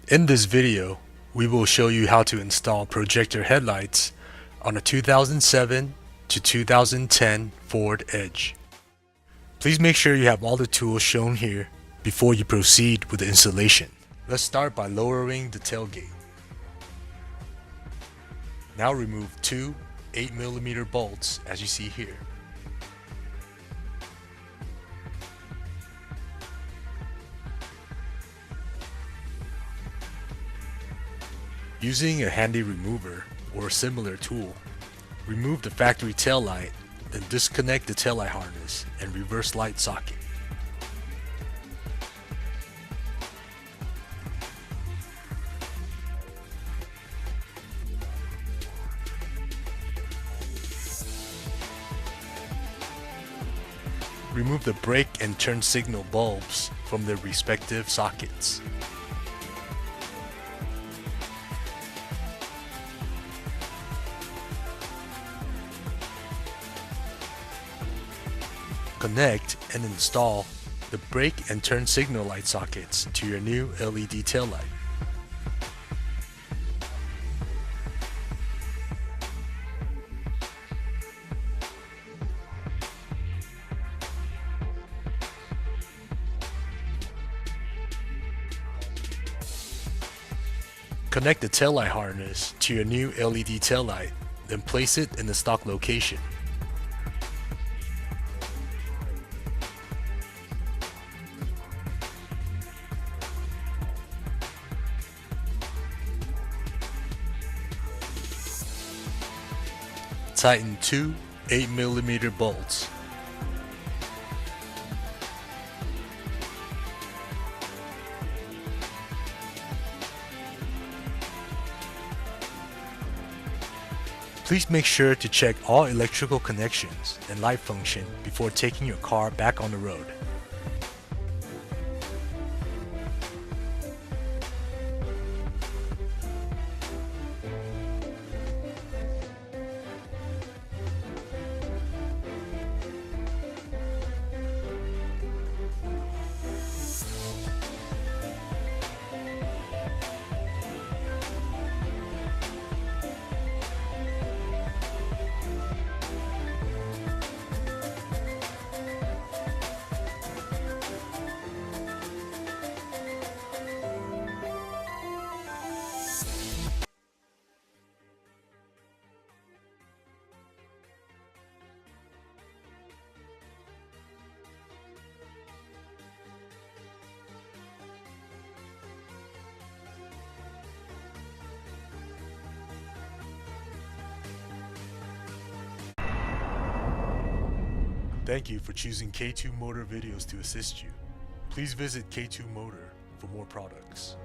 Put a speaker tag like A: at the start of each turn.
A: In this video, we will show you how to install projector headlights on a 2007 to 2010 Ford Edge. Please make sure you have all the tools shown here before you proceed with the installation. Let's start by lowering the tailgate. Now remove two 8mm bolts as you see here. Using a handy remover or a similar tool, remove the factory tail light, then disconnect the taillight harness and reverse light socket. Remove the brake and turn signal bulbs from their respective sockets. Connect and install the brake and turn signal light sockets to your new LED taillight. Connect the taillight harness to your new LED taillight, then place it in the stock location. Tighten two 8mm bolts. Please make sure to check all electrical connections and light function before taking your car back on the road. Thank you for choosing K2 Motor Videos to assist you. Please visit K2 Motor for more products.